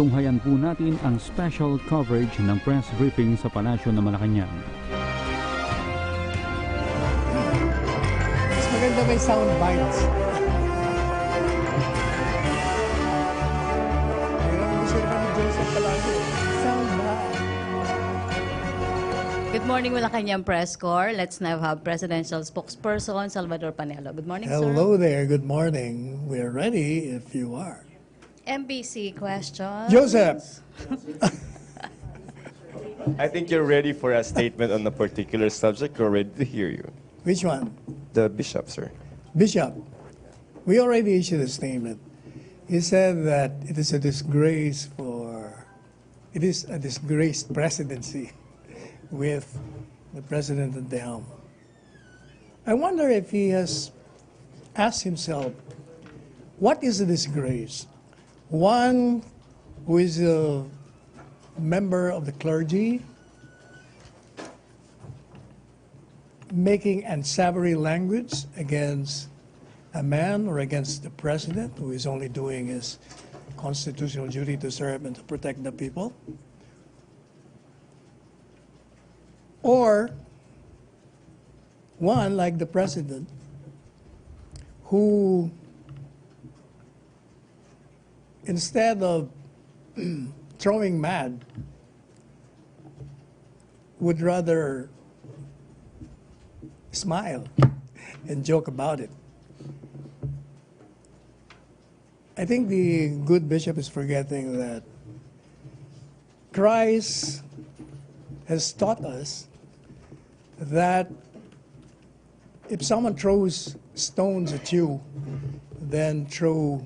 tunghayan po natin ang special coverage ng press briefing sa Palasyo ng Malacanang. Mas maganda may sound bites. Ayun, gusto rin kami Joseph palagi. Sound bite. Good morning, Malacanang Press Corps. Let's now have Presidential Spokesperson Salvador Panelo. Good morning, sir. Hello there, good morning. We're ready if you are. MBC questions. Joseph! I think you're ready for a statement on a particular subject. We're ready to hear you. Which one? The bishop, sir. Bishop. We already issued a statement. He said that it is a disgraced presidency with the president at the helm. I wonder if he has asked himself, what is a disgrace? One who is a member of the clergy making unsavory language against a man or against the president who is only doing his constitutional duty to serve and to protect the people? Or one like the president who, instead of throwing mad, would rather smile and joke about it. I think the good bishop is forgetting that Christ has taught us that if someone throws stones at you, then throw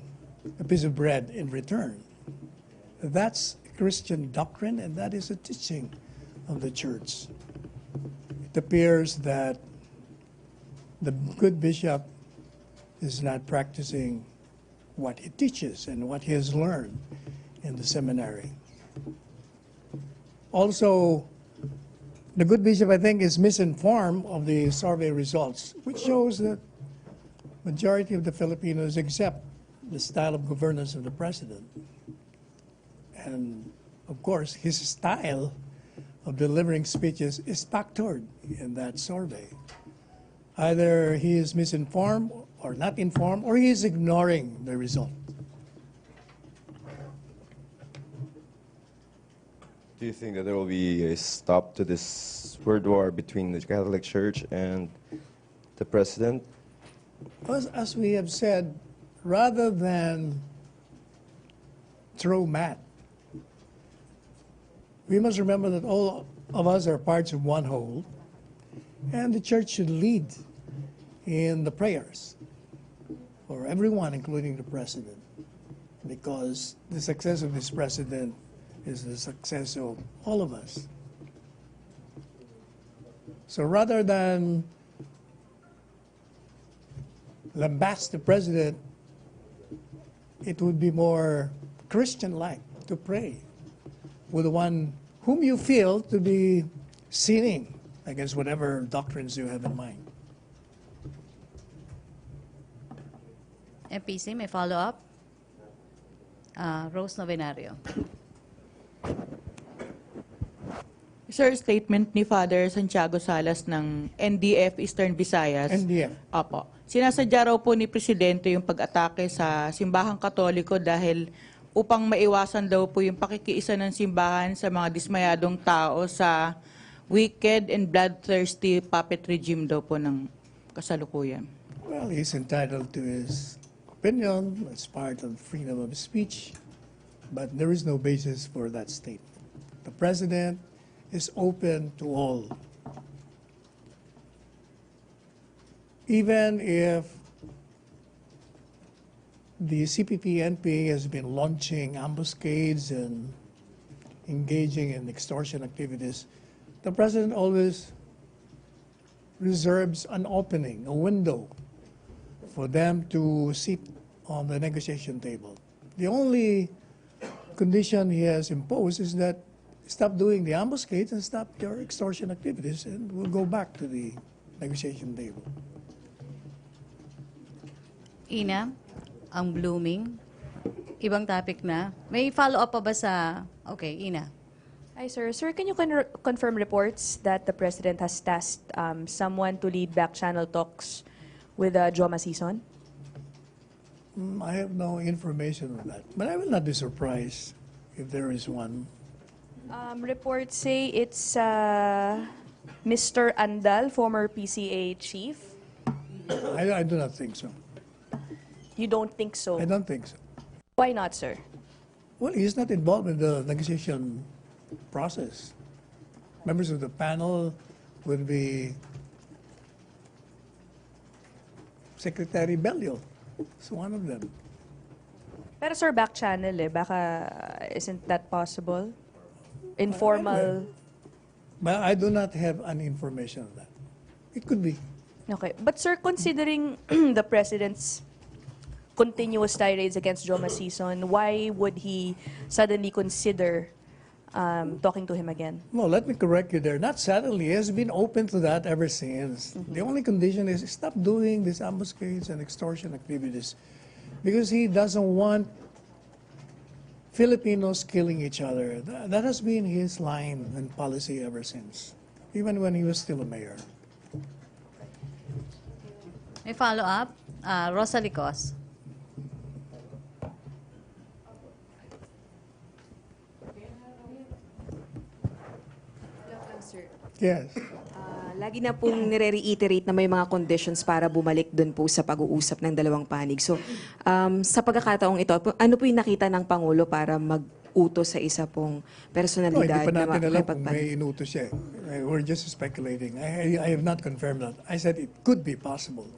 a piece of bread in return. That's Christian doctrine, and that is a teaching of the church. It appears that the good bishop is not practicing what he teaches and what he has learned in the seminary. Also, the good bishop, I think, is misinformed of the survey results, which shows that majority of the Filipinos accept the style of governance of the president. And, of course, his style of delivering speeches is factored in that survey. Either he is misinformed or not informed, or he is ignoring the result. Do you think that there will be a stop to this word war between the Catholic Church and the president? As we have said, rather than throw mat, we must remember that all of us are parts of one whole, and the church should lead in the prayers for everyone, including the president, because the success of this president is the success of all of us. So rather than lambast the president, it would be more Christian-like to pray with the one whom you feel to be sinning against whatever doctrines you have in mind. MPC, may follow-up? Rose Novenario. Sir, statement ni Father Santiago Salas ng NDF Eastern Visayas. NDF. Opo. Sinasadya raw po ni Presidente yung pag-atake sa simbahang Katoliko dahil upang maiwasan daw po yung pakikiisa ng simbahan sa mga dismayadong tao sa wicked and bloodthirsty puppet regime daw po ng kasalukuyan. Well, he's entitled to his opinion. It's part of freedom of speech, but there is no basis for that statement. The president is open to all. Even if the CPP-NPA has been launching ambuscades and engaging in extortion activities, the president always reserves an opening, a window, for them to sit on the negotiation table. The only condition he has imposed is that stop doing the ambuscades and stop your extortion activities, and we'll go back to the negotiation table. Ina, ang blooming Ibang topic na. May follow-up pa ba sa... Okay, Ina. Hi, sir. Sir, can you confirm reports that the President has tasked someone to lead back-channel talks with Joma Sison? I have no information on that, but I will not be surprised if there is one. Reports say it's Mr. Andal, former PCA chief. I do not think so. You don't think so? I don't think so. Why not, sir? Well, he's not involved in the negotiation process. Members of the panel would be Secretary Bello. It's one of them. Pero sir, back-channel baka isn't that possible? Informal? But I do not have any information on that. It could be. Okay. But sir, considering the President's continuous tirades against Joma Sison, why would he suddenly consider talking to him again? No, let me correct you there. Not suddenly. He has been open to that ever since. The only condition is stop doing these ambuscades and extortion activities because he doesn't want Filipinos killing each other. That has been his line and policy ever since, even when he was still a mayor. May follow-up? Rosalie Cos. Yes. Lagi na pong nire-reiterate na may mga conditions para bumalik dun po sa pag-uusap ng dalawang panig. So, sa pagkakataong ito, ano po yung nakita ng Pangulo para mag-utos sa isa pong personalidad Hindi pa natin alam kung makipagpanig? may inutos siya. We're just speculating. I have not confirmed that. I said it could be possible.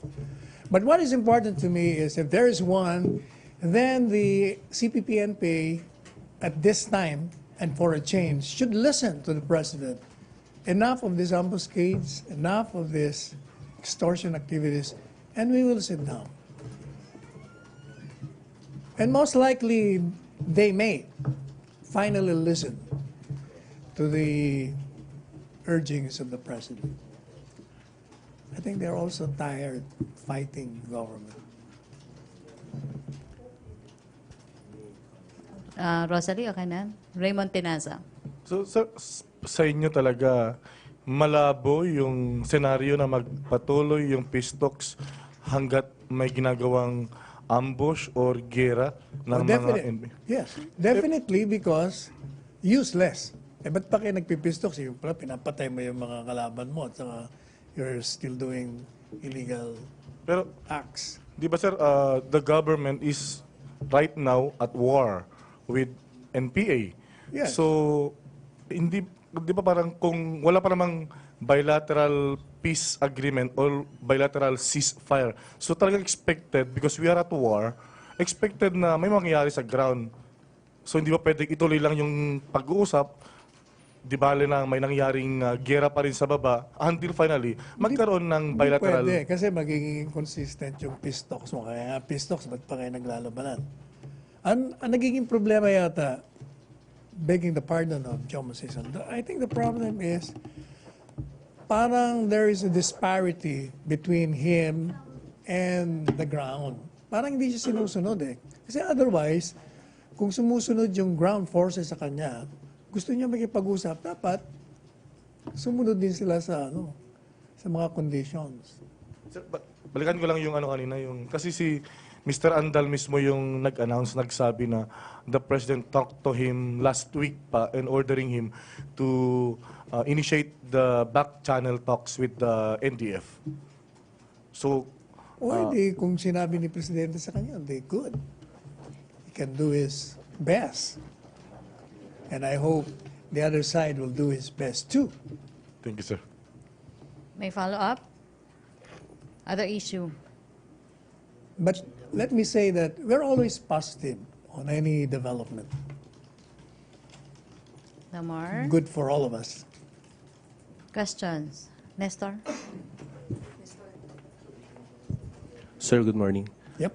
But what is important to me is if there is one, then the CPP-NPA at this time and for a change should listen to the President. Enough of these ambuscades, enough of these extortion activities, and we will sit down. And most likely, they may finally listen to the urgings of the President. I think they're also tired fighting government. Rosalie, okay na? Raymond Tinaza. So, sa inyo talaga, malabo yung senaryo na magpatuloy yung peace talks hanggat may ginagawang ambush or gera ng mga NB? Yes, definitely because useless. Ba't pa kayo nagpipeace talks? Yung pala, pinapatay mo yung mga kalaban mo at saka you're still doing illegal Pero, acts. di ba sir, the government is right now at war with NPA. Yes. So, di ba parang kung wala pa namang bilateral peace agreement or bilateral ceasefire, so talagang expected, because we are at war, expected na may mangyayari sa ground. So hindi ba pwedeng ituloy lang yung pag-uusap, di bale na may nangyaring gera pa rin sa baba, until finally, magkaroon ng bilateral... Hindi pwede, kasi magiging inconsistent yung peace talks mo. Kaya nga peace talks, ba't pa kayo naglalabanan? Ang nagiging problema yata, begging the pardon of Joma Sison, I think the problem is parang there is a disparity between him and the ground. Parang hindi siya sinusunod eh. Kasi otherwise, kung sumusunod yung ground forces sa kanya, gusto niya makipag-usap, dapat sumunod din sila sa sa mga conditions. Sir, balikan ko lang yung kanina, yung kasi si Mr. Andal mismo yung nag-announce, nagsabi na the President talked to him last week pa and ordering him to initiate the back-channel talks with the NDF. So, O hindi, kung sinabi ni Presidente sa kanya, they good. He can do his best. And I hope the other side will do his best too. thank you, sir. May follow-up? Other issue? But let me say that we're always positive on any development. Lamar? Good for all of us. Questions? Nestor? Sir, good morning. Yep.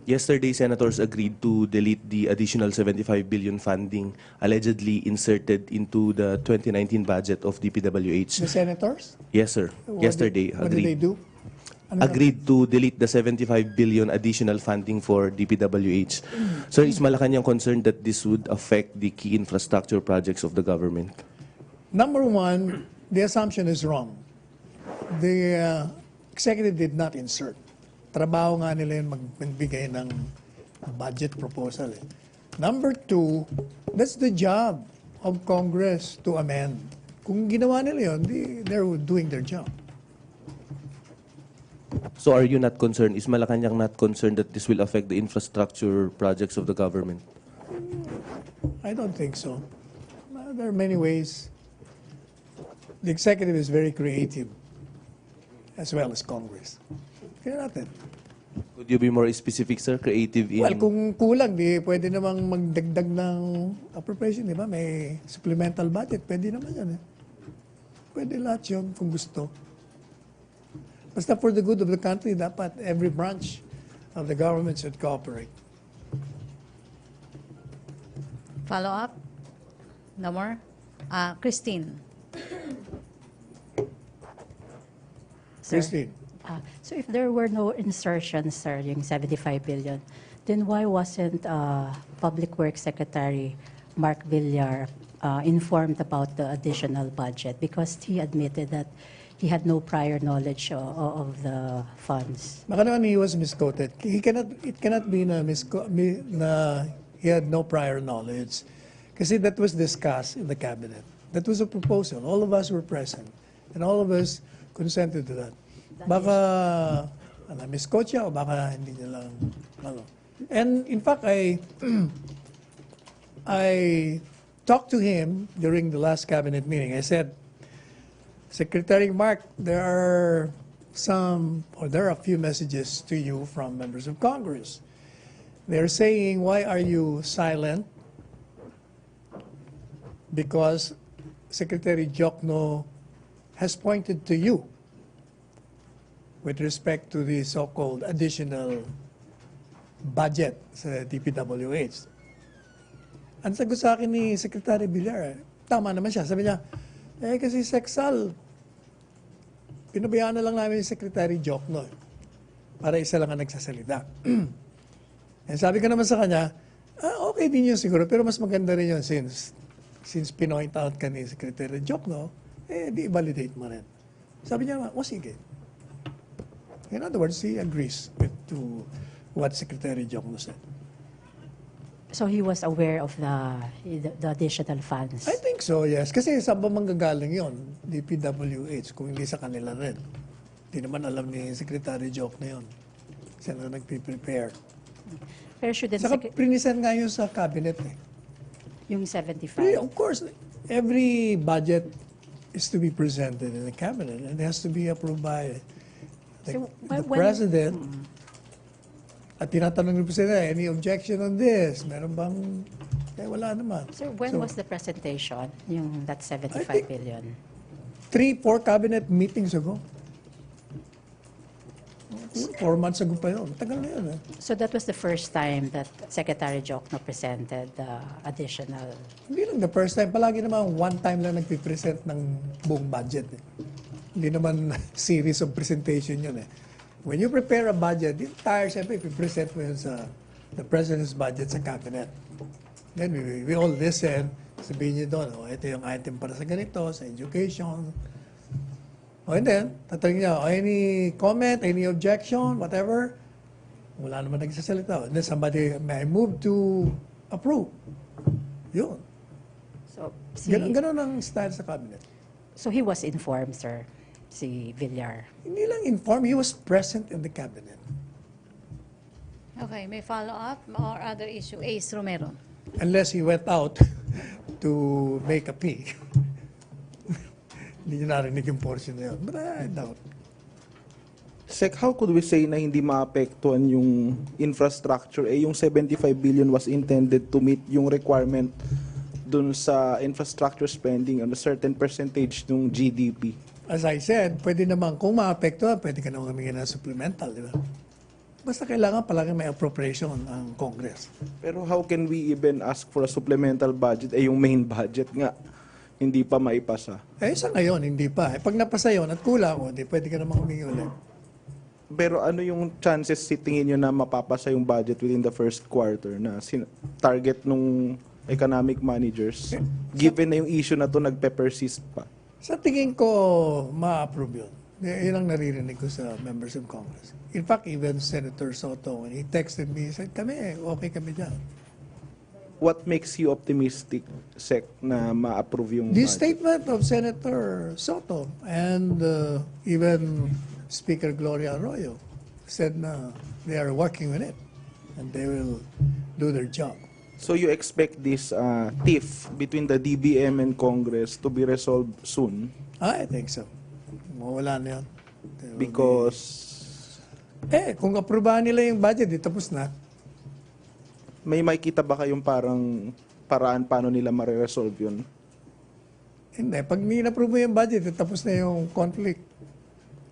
Yesterday, senators agreed to delete the additional 75 billion funding allegedly inserted into the 2019 budget of DPWH. The senators? Yes, sir. What Yesterday, What did they agreed. do? agreed to delete the 75 billion additional funding for DPWH. Sir, is Malacanang concerned that this would affect the key infrastructure projects of the government? Number one, the assumption is wrong. The executive did not insert. Trabaho nga nila yun magbigay ng budget proposal. Number two, that's the job of Congress to amend. Kung ginawa nila yun, they're doing their job. So are you not concerned, is Malacanang not concerned that this will affect the infrastructure projects of the government? I don't think so. There are many ways. The executive is very creative, as well as Congress. Kaya natin. Could you be more specific, sir? Creative in... Well, kung kulang, di pwede namang magdagdag ng appropriation, di ba? May supplemental budget, pwede naman yan. Pwede lahat yun kung gusto. Basta for the good of the country, dapat every branch of the government should cooperate. Follow up? No more? Christine. Sir. Christine. So if there were no insertions, sir, yung 75 billion, then why wasn't Public Works Secretary Mark Villar informed about the additional budget? Because he admitted that he had no prior knowledge of the funds. Baka naman he was misquoted. It cannot be na he had no prior knowledge. Kasi that was discussed in the cabinet. That was a proposal. All of us were present. And all of us consented to that. Baka misquote siya o baka hindi niya lang. And in fact, I talked to him during the last cabinet meeting. I said, Secretary Mark, there are a few messages to you from members of Congress. They're saying, why are you silent? Because Secretary Jokno has pointed to you with respect to the so-called additional budget sa DPWH. Ang sagot sa akin ni Secretary Villar, tama naman siya. Sabi niya, kasi Sexal, pinabayaan na lang namin yung Secretary Jokno para isa lang ang nagsasalita. And sabi ko naman sa kanya, okay din yun siguro, pero mas maganda rin yun since pinoint out ka ni Secretary Jokno, di validate mo rin. Sabi niya, sige. In other words, he agrees to what Secretary Jokno said. So he was aware of the additional funds? I think so, yes. Kasi saan ba manggagaling yun? DPWH, kung hindi sa kanila rin. Hindi naman alam ni Secretary Jokno yun. Sila nagpiprepare. Pero shouldn't Saka prinisend nga yun sa cabinet eh. yung 75? Of course, every budget is to be presented in the cabinet and it has to be approved by the president. At tinatanong ni President, any objection on this? Meron bang... wala naman. Sir, when was the presentation, yung that 75 billion? 3-4 cabinet meetings ago. 4 months ago pa yun. Tagal na yun. So that was the first time that Secretary Jokno presented the additional... Hindi lang the first time. Palagi naman one time lang nagpipresent ng buong budget. Hindi naman series of presentation yun eh. When you prepare a budget, the entire, siyempre, i-present mo yun sa the President's budget sa cabinet. Then we all listen. Sabihin niyo doon, ito yung item para sa ganito, sa education. And then, tatanungin niya, any comment, any objection, whatever. Wala naman nagsasalita. And then somebody may move to approve. Yun. So, Ganun ang style sa cabinet. So he was informed, sir, si Villar? Hindi lang informed, he was present in the cabinet. Okay, may follow-up or other issue? Ace Romero. Unless he went out to make a plea. Hindi niya narinig yung portion na yun. But I doubt. Sec, how could we say na hindi maapektuhan yung infrastructure? Yung 75 billion was intended to meet yung requirement dun sa infrastructure spending on a certain percentage ng GDP. As I said, pwede naman, kung maapektuhan, pwede ka naman humingi ng supplemental, di ba? Basta kailangan palagi may appropriation ang Congress. Pero how can we even ask for a supplemental budget? Yung main budget nga, hindi pa maipasa. Sa ngayon, hindi pa. Pag napasa yun at kulang, di pwede ka naman humingi ulit. Pero ano yung chances si tingin nyo na mapapasa yung budget within the first quarter na target nung economic managers? Given na yung issue na to nagpe-persist pa. Sa tingin ko, ma-approve yun. Yun ang naririnig ko sa members of Congress. In fact, even Senator Soto, when he texted me, he said, okay kami dyan. What makes you optimistic, Sec, na ma-approve yung The budget? statement of Senator Soto and even Speaker Gloria Arroyo said na they are working on it and they will do their job. So you expect this tiff between the DBM and Congress to be resolved soon? I think so. Mawala na yun. There will Because kung aprobahan nila yung budget, tapos na. may makita ba kayong parang paraan paano nila mare-resolve yun? Hindi. Pag ni-approve mo yung budget, tapos na yung conflict.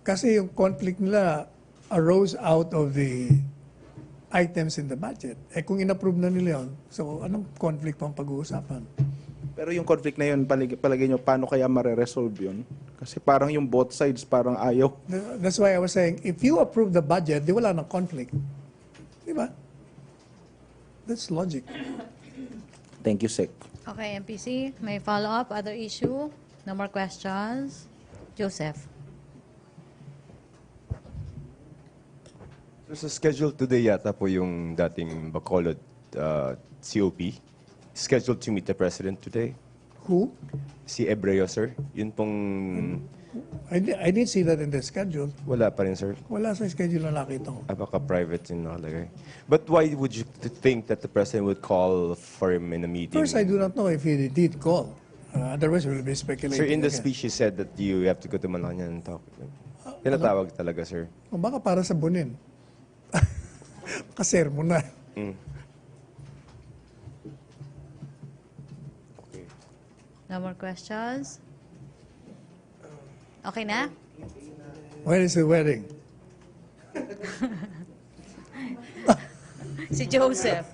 Kasi yung conflict nila arose out of the items in the budget. Kung in-approve na nila yun, so anong conflict pang pag-uusapan? Pero yung conflict na yun, palagay nyo, paano kaya mare-resolve yun? Kasi parang yung both sides parang ayaw. That's why I was saying, if you approve the budget, di wala nang conflict. Di ba? That's logic. Thank you, Sec. Okay, MPC, may follow-up, other issue? No more questions? Joseph. So sa schedule today yata po yung dating Bacolod COP scheduled to meet the President today. Who? Si Ebreo, sir. Yun pong I didn't see that in the schedule. wala pa rin, sir. Wala sa schedule na nakita ko. Baka private yung nakalagay. But why would you think that the President would call for him in a meeting? First, I do not know if he did call. Otherwise, we'll be speculating. Sir, in the again. speech, you said that you have to go to Malacanang and talk. Tinatawag talaga, sir. O baka para sa bunin. Kaser mo na. No more questions? Okay na? When is the wedding? Si Joseph.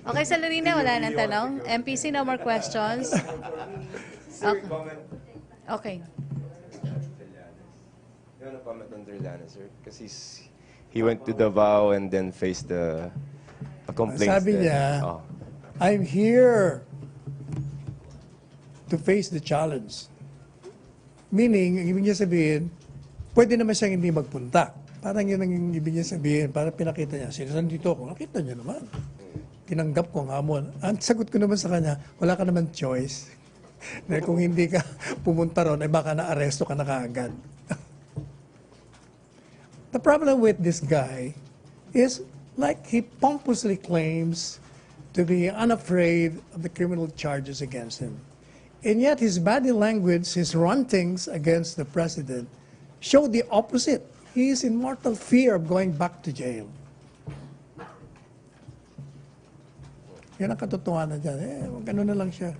Okay, sa Lorena, wala nang tanong. MPC, no more questions? Okay. Okay. You want to comment on Derlana, sir? Because he went to Davao and then faced a complaint. Sabi niya, I'm here to face the challenge. Meaning, ang ibig niya sabihin, pwede naman siyang hindi magpunta. Parang yun ang ibig niya sabihin, para pinakita niya, nandito ako, nakita niyo naman. Tinanggap ko ang hamon. Ang sagot ko naman sa kanya, wala ka naman choice. Dahil kung hindi ka pumunta ron, ay baka na-aresto ka na kaagad. The problem with this guy is like he pompously claims to be unafraid of the criminal charges against him. And yet his body language, his rantings against the president show the opposite. He is in mortal fear of going back to jail. Yan ang katotohanan dyan. Gano'n na lang siya.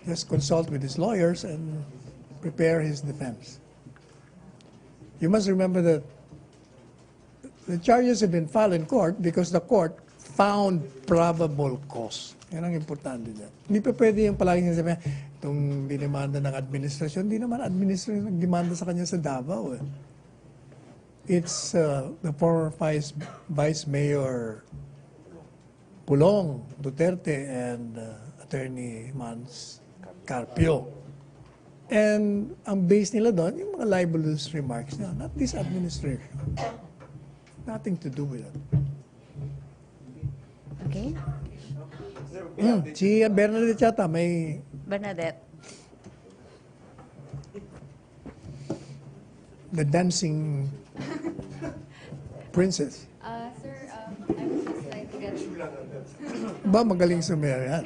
Just consult with his lawyers and prepare his defense. You must remember that the charges have been filed in court because the court found probable cause. Yan ang importante dyan. Hindi pa pwede yung palagi niya sabihin, itong dinimanda ng administrasyon, hindi naman administrasyon nagdemanda sa kanya sa Davao. It's the former Vice Mayor Pulong Duterte and Attorney Mans Carpio. And ang base nila doon, yung mga libelous remarks niya, not this administration. Nothing to do with it. Okay. Si Bernadette yata may... Bernadette. The dancing princess. Sir, I would just like to get... Ba, magaling sumayaw yan.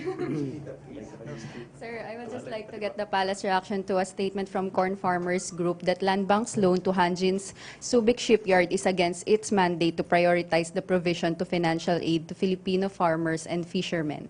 Sir, I would just like to get the Palace reaction to a statement from Corn Farmers Group that Land Bank's loan to Hanjin's Subic Shipyard is against its mandate to prioritize the provision to financial aid to Filipino farmers and fishermen.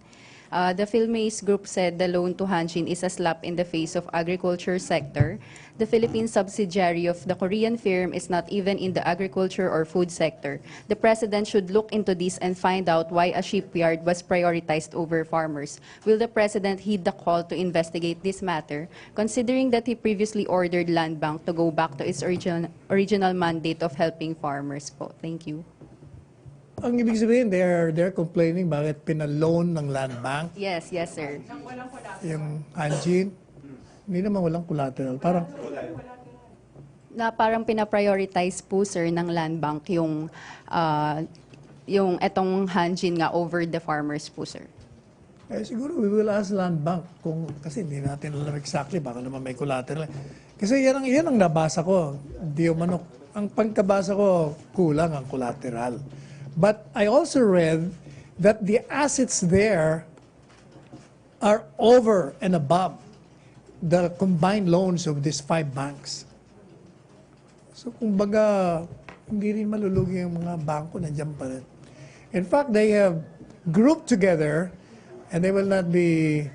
The Philmace Group said the loan to Hanjin is a slap in the face of agriculture sector. The Philippine subsidiary of the Korean firm is not even in the agriculture or food sector. The President should look into this and find out why a shipyard was prioritized over farmers. Will the President heed the call to investigate this matter, considering that he previously ordered Land Bank to go back to its original mandate of helping farmers po? Thank you. Ang ibig sabihin, they're complaining bakit pinaloan ng Land Bank Yes, sir. yung Hanjin. Hindi naman walang collateral. Parang, Na parang pinaprioritize po, sir, ng Land Bank yung etong Hanjin nga over the farmers po, sir. siguro we will ask Land Bank kasi hindi natin alam exactly, baka naman may collateral. Kasi yan ang nabasa ko. Di manok. Ang pagkabasa ko, kulang ang collateral. But I also read that the assets there are over and above the combined loans of these 5 banks. So kumbaga, hindi rin malulugi yung mga bangko, nandiyan pa rin. In fact, they have grouped together and they will not be,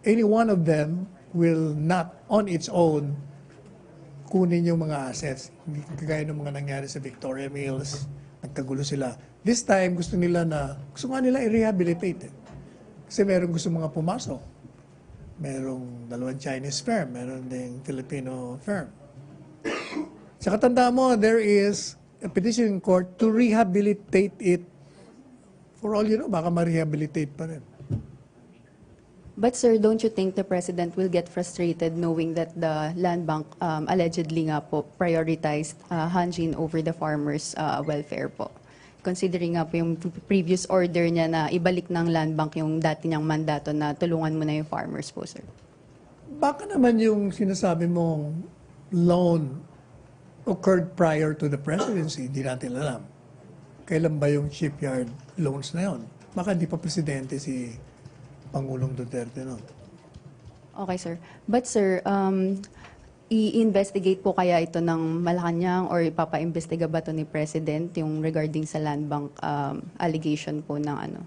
any one of them will not on its own kunin yung mga assets. Hindi kagaya ng mga nangyari sa Victoria Mills, nagkagulo sila. This time, gusto nga nila i-rehabilitate. Kasi meron gusto mga pumasok. Merong 2 Chinese firm, meron ding Filipino firm. Saka tandaan mo, there is a petition in court to rehabilitate it. For all you know, baka ma-rehabilitate pa rin. But sir, don't you think the President will get frustrated knowing that the Land Bank allegedly nga po prioritized Hanjin over the farmers' welfare po? Considering nga po yung previous order niya na ibalik ng Land Bank yung dati niyang mandato na tulungan mo na yung farmers po, sir. Baka naman yung sinasabi mong loan occurred prior to the presidency, hindi natin alam. Kailan ba yung shipyard loans na yon? Baka hindi pa presidente si Pangulong Duterte noon. Okay, sir. But sir, i-investigate po kaya ito ng Malacanang or ipapa-imbestiga ba ito ni President yung regarding sa Land Bank allegation po ng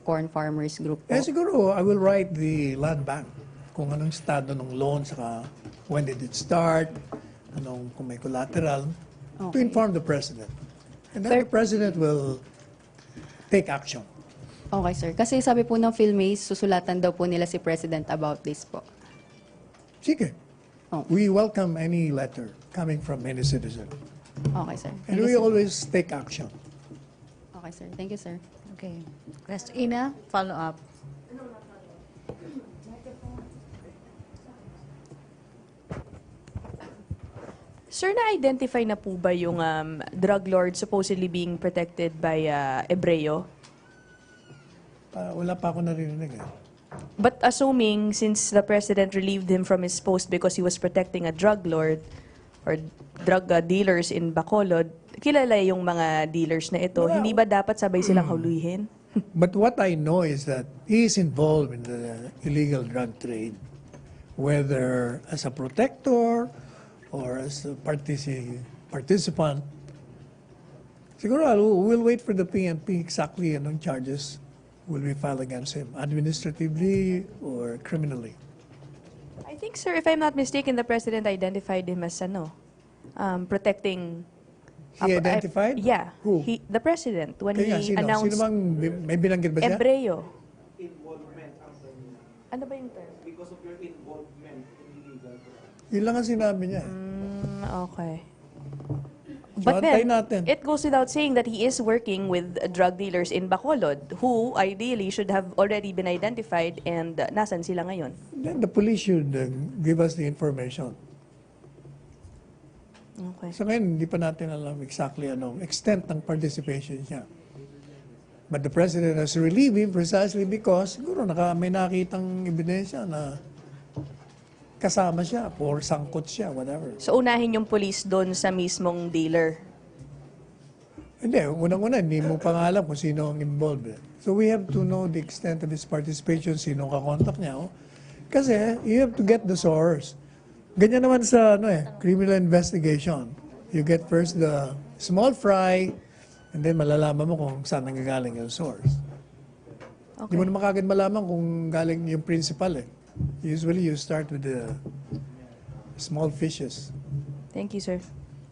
Corn Farmers Group po? Siguro, I will write the Land Bank kung anong estado ng loan, saka when did it start, kung may collateral, to inform the President. And then the President will take action. Okay, sir. Kasi sabi po ng Philmace, susulatan daw po nila si President about this po. Sige. We welcome any letter coming from any citizen. Okay, sir. And we always take action. Okay, sir. Thank you, sir. Okay. Question, Ina, follow up. Sir, na-identify na po ba yung drug lord supposedly being protected by Ebreo? Wala pa ako narinig. But assuming, since the President relieved him from his post because he was protecting a drug lord or drug dealers in Bacolod, kilala yung mga dealers na ito. Hindi ba dapat sabay silang huluhin? But what I know is that he is involved in the illegal drug trade, whether as a protector or as a participant. Siguro we'll wait for the PNP exactly anong charges will be filed against him, administratively or criminally. I think, sir, if I'm not mistaken, the President identified him as protecting... He identified? Yeah. Who? The President, when Kaya he sino? announced... Sino bang may binanggit ba siya? Ebreo. Involvement ang term. Ano ba yung term? Because of your involvement in illegal drugs. Yun lang ang sinabi niya. Okay. So, But antayin then, natin. it goes without saying that he is working with drug dealers in Bacolod who ideally should have already been identified and nasan sila ngayon? Then the police should give us the information. Okay. So ngayon, hindi pa natin alam exactly anong extent ng participation niya. But the President has relieved him precisely because siguro may nakitang ebidensya na kasama siya or sangkot siya, whatever. So unahin yung police doon sa mismong dealer? Hindi, unang-una, hindi mo pa nga alam kung sino ang involved. So we have to know the extent of his participation, sino kakontak niya. Kasi you have to get the source. Ganyan naman sa criminal investigation. You get first the small fry, And then malalaman mo kung saan nanggagaling yung source. Hindi mo naman kagad malaman kung galing yung principal eh. Usually you start with the small fishes. Thank you, sir.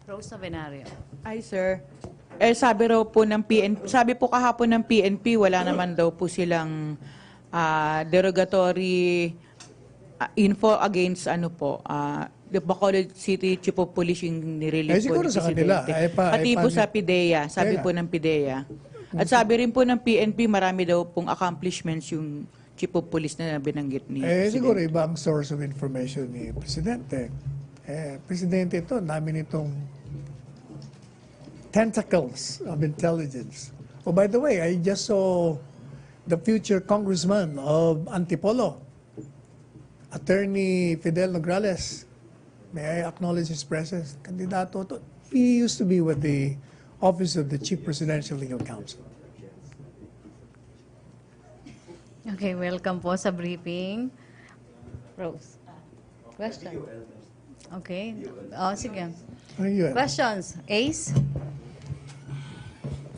Rose Navenario. Ay, sir. Sabi raw po ng PNP, sabi po kahapon ng PNP, wala naman daw po silang derogatory info against the Bacolod City Chief of Police yung nirelease po siguro ni sa kanila. Presidente. Pati po sa PIDEA, sabi po ng PIDEA. At sabi rin po ng PNP, marami daw pong accomplishments yung Chief of Police na binanggit ni Siguro Presidente. ibang source of information ni Presidente. Presidente ito, namin itong tentacles of intelligence. Oh, by the way, I just saw the future congressman of Antipolo, Attorney Fidel Nograles. May I acknowledge his presence? Kandidato to. He used to be with the Office of the Chief Presidential Legal Counsel. Okay, welcome po sa briefing. Rose. Question? Okay. Sige. Ano yun? Questions? Ace?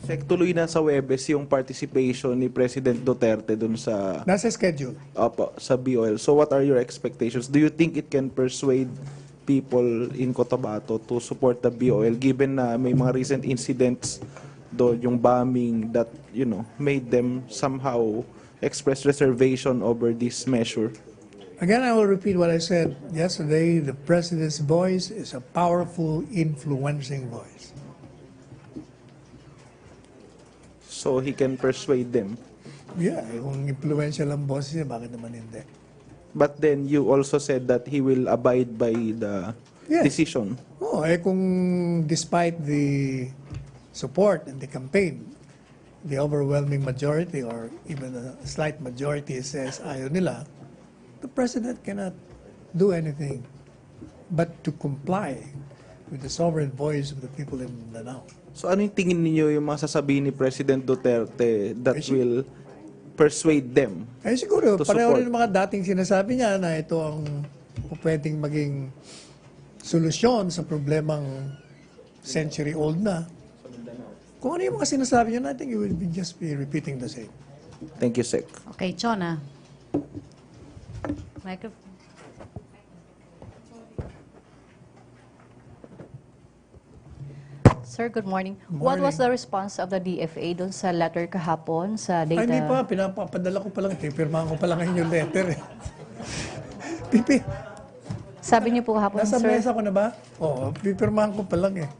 Sec, tuloy na sa Webes yung participation ni President Duterte dun sa Nasa schedule. sa BOL. So what are your expectations? Do you think it can persuade people in Cotabato to support the BOL given na may mga recent incidents doon, yung bombing that, made them somehow express reservation over this measure? Again, I will repeat what I said yesterday. The President's voice is a powerful, influencing voice. So he can persuade them. Yeah, kung influential ang boses niya, bakit naman hindi? But then you also said that he will abide by the decision. Kung despite the support and the campaign, the overwhelming majority or even a slight majority says ayaw nila, the President cannot do anything but to comply with the sovereign voice of the people in Mindanao. So ano yung tingin niyo yung mga sasabihin ni President Duterte that will persuade them? Siguro, to pareho support? rin mga dating sinasabi niya na ito ang pwedeng maging solusyon sa problemang century-old na. Kung ano yung mga sinasabi niya, I think you will just be repeating the same. Thank you, Sec. Okay, Chona. Microphone. Sir, good morning. What was the response of the DFA doon sa letter kahapon sa data? Hindi pa, pinapadala ko pa lang, pirmahan ko pa lang yung letter. Pipi. Sabi niyo po kahapon, Nasa sir. mesa ko na ba? Oo, pipirmahan ko pa lang eh.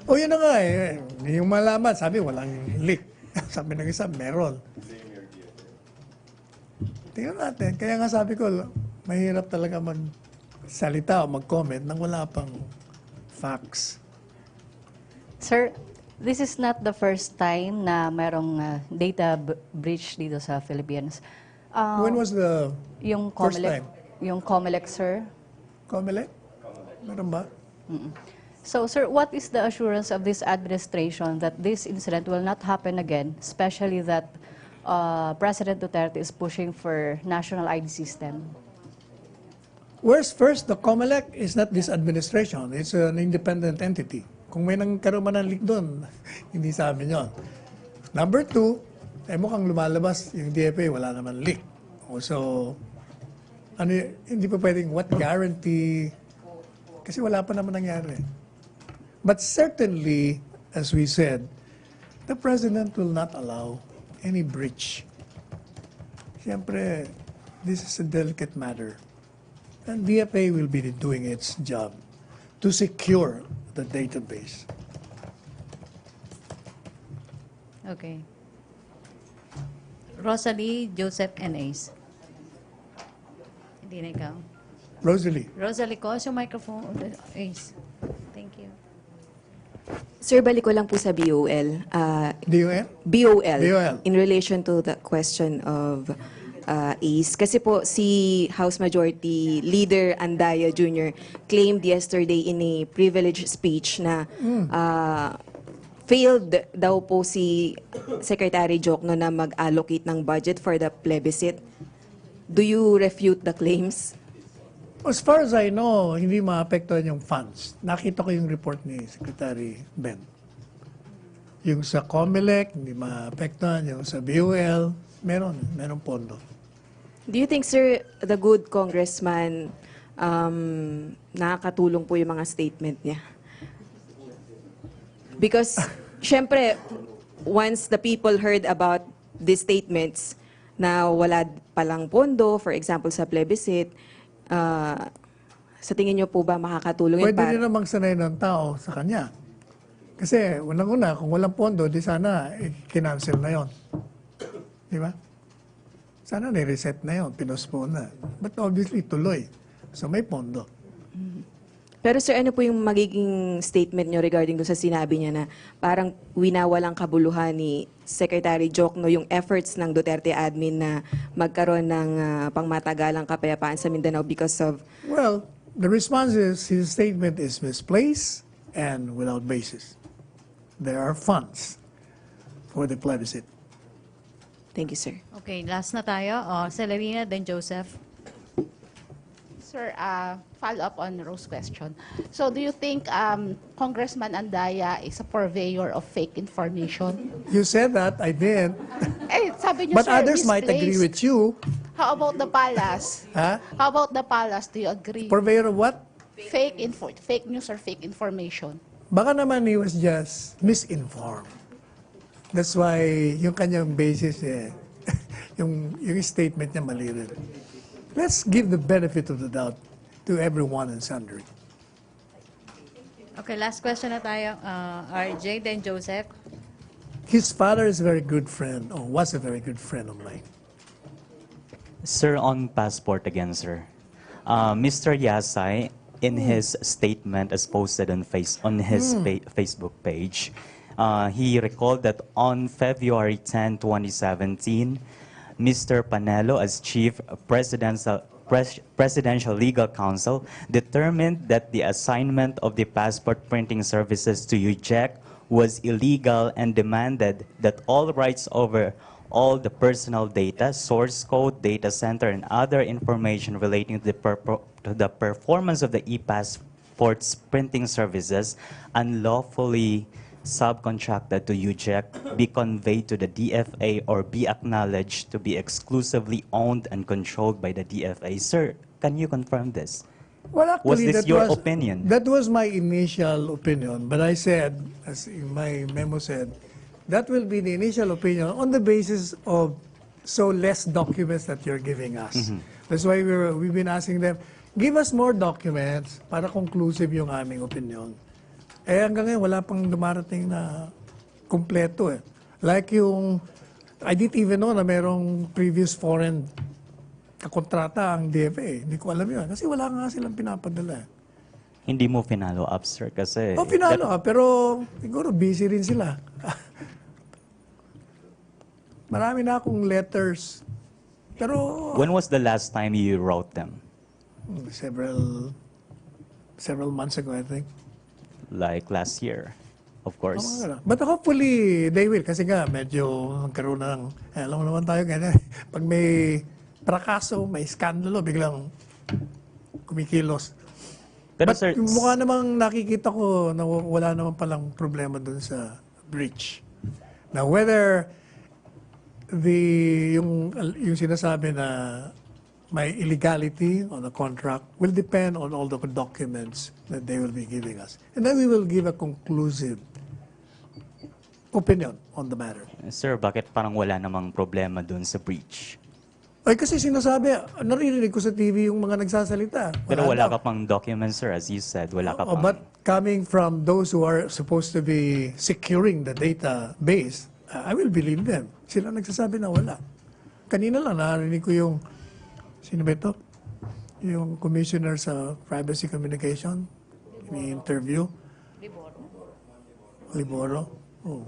Yun na nga eh. Yung malaman, sabi walang leak. Sabi ng isa, meron. Tingnan natin. Kaya nga sabi ko, mahirap talaga magsalita o mag-comment nang wala pang facts. Sir, this is not the first time na mayroong data breach dito sa Philippines. When was the Yung first COMELEC, time? yung COMELEC, sir. COMELEC? Meron ba? So, sir, what is the assurance of this administration that this incident will not happen again, especially that President Duterte is pushing for national ID system? First, the COMELEC is not this administration. It's an independent entity. Kung may nagkaroon man ng leak doon, hindi sa amin yun. Number two, mukhang lumalabas yung DFA, wala naman leak. So, hindi pa pwedeng what guarantee, kasi wala pa naman nangyari. But certainly, as we said, the President will not allow any breach. Siyempre, this is a delicate matter. And DFA will be doing its job to secure the database. Okay. Rosalie, Joseph, and Ace. Hindi na ikaw. Rosalie. Rosalie ko, yung microphone. Ace. Thank you. Sir, balik ko lang po sa BOL. DOL? BOL. BOL. In relation to the question of Ace. Kasi po si House Majority Leader Andaya Jr. claimed yesterday in a privileged speech na failed daw po si Secretary Jokno na mag-allocate ng budget for the plebiscite. Do you refute the claims? As far as I know, hindi maapektuhan yung funds. Nakita ko yung report ni Secretary Ben. Yung sa COMELEC, hindi maapektuhan. Yung sa BUL, meron pondo. Do you think, sir, the good congressman, nakakatulong po yung mga statement niya? Because, syempre, once the people heard about these statements na wala palang pondo, for example, sa plebiscite, sa tingin niyo po ba makakatulong yun? Pwede rin namang sanay ng tao sa kanya. Kasi, unang-una, kung walang pondo, di sana kinancel na yon. Di ba? Sana ni-reset na yon, pinospone na. But obviously, tuloy. So may pondo. Pero sir, ano po yung magiging statement nyo regarding doon sa sinabi niya na parang winawalang kabuluhan ni Secretary Jokno yung efforts ng Duterte admin na magkaroon ng pangmatagalang kapayapaan sa Mindanao because of... Well, the response is his statement is misplaced and without basis. There are funds for the plebiscite. Thank you, sir. Okay, last na tayo. Celerina, then Joseph. Sir, follow up on Rose's question. So do you think Congressman Andaya is a purveyor of fake information? You said that, I did. Eh, sabi niyo, But sir, others might agree misplaced. with you. How about the palace? Huh? How about the palace? Do you agree? Purveyor of what? Fake news or fake information? Baka naman he was just misinformed. That's why yung kanyang basis, yung statement niya mali rin. Let's give the benefit of the doubt to everyone and sundry. Okay, last question na tayo. RJ, then Joseph. His father is a very good friend, or was a very good friend of mine. Sir, on passport again, sir. Mr. Yasay, in his statement as posted on his Facebook page, he recalled that on February 10, 2017, Mr. Panelo, as Chief Presidential Legal Counsel, determined that the assignment of the passport printing services to UJEC was illegal and demanded that all rights over all the personal data, source code, data center, and other information relating to the performance of the e-passports printing services unlawfully subcontracted to UJEC be conveyed to the DFA or be acknowledged to be exclusively owned and controlled by the DFA. Sir, can you confirm this? Well, Was actually, this your opinion? That was my initial opinion, but I said, as in my memo said, that will be the initial opinion on the basis of less documents that you're giving us. That's why we've been asking them, give us more documents para conclusive yung aming opinion. Eh hanggang ngayon, wala pang dumarating na kumpleto eh. Like yung, I didn't even know na merong previous foreign kakontrata ang DFA. Hindi ko alam yun. Kasi wala nga silang pinapadala. Hindi mo finalo up, sir, kasi... Pinalo pero siguro busy rin sila. Marami na akong letters. Pero... When was the last time you wrote them? Several months ago, I think. Like last year, of course. But hopefully, they will. Kasi nga, medyo nagkaroon ng... alam mo naman tayo ganyan. Pag may prakaso, may skandalo, biglang kumikilos. Pero But sir, mukha namang nakikita ko na wala naman palang problema dun sa breach. Now, whether yung sinasabi na may illegality on the contract will depend on all the documents that they will be giving us. And then we will give a conclusive opinion on the matter. Sir, bakit parang wala namang problema dun sa breach? Ay kasi sinasabi, naririnig ko sa TV yung mga nagsasalita. Pero wala ka pang documents, sir, as you said. Wala ka pang... But coming from those who are supposed to be securing the database, I will believe them. Sila nagsasabi na wala. Kanina lang narinig ko yung, sino ba ito? Yung commissioner sa privacy communication, ini-interview. Liboro. Oh.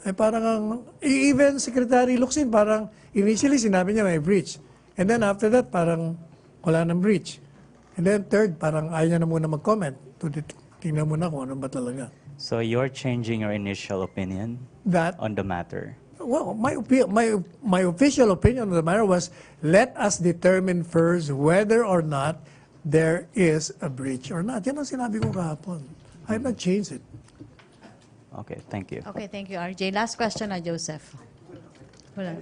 Eh parang, even Secretary Locsin, parang initially sinabi niya may breach. And then after that, parang wala nang breach. And then third, parang ayaw niya na muna mag-comment. Tingnan muna kung ano ba talaga. So you're changing your initial opinion on the matter? Well, my official opinion on the matter was, let us determine first whether or not there is a breach or not. Yan ang sinabi ko kahapon. I have not changed it. Okay, thank you. Okay, thank you, RJ. Last question na, Joseph. Wala.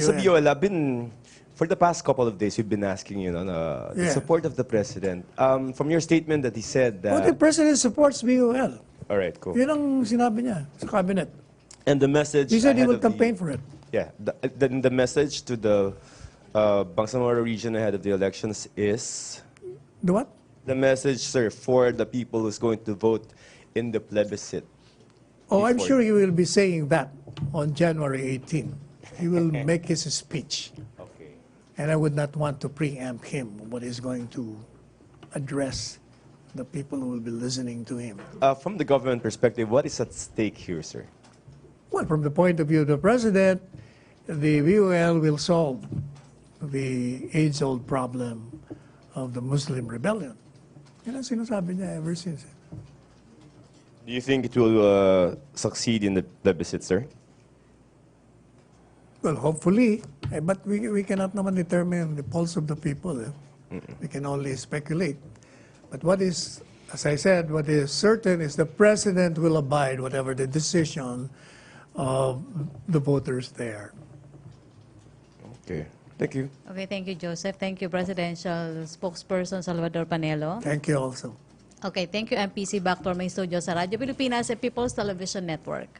So, BOL, I've been, for the past couple of days, we've been asking you know, the Yeah. support of the president. From your statement that he said Well, that... the president supports BOL. All right, cool. Yun ang sinabi niya sa cabinet. And the message... He said he ahead will of the- campaign for it. Yeah, the message to the Bangsamoro region ahead of the elections is... The what? The message, sir, for the people who's going to vote in the plebiscite. Oh, I'm before- sure he will be saying that on January 18. He will make his speech. Okay. And I would not want to preempt him what he's going to address the people who will be listening to him. From the government perspective, what is at stake here, sir? Well, from the point of view of the president, the VOL will solve the age-old problem of the Muslim rebellion. Yan ang sinasabi niya ever since. Do you think it will succeed in the plebiscite, sir? Well, hopefully, but we cannot naman determine the pulse of the people. We can only speculate. But what is, as I said, what is certain is the president will abide whatever the decision of the voters there. Okay. Thank you. Okay, thank you, Joseph. Thank you, Presidential Spokesperson Salvador Panelo. Thank you also. Okay, thank you, MPC. Back to our main studio sa Radyo Pilipinas at People's Television Network.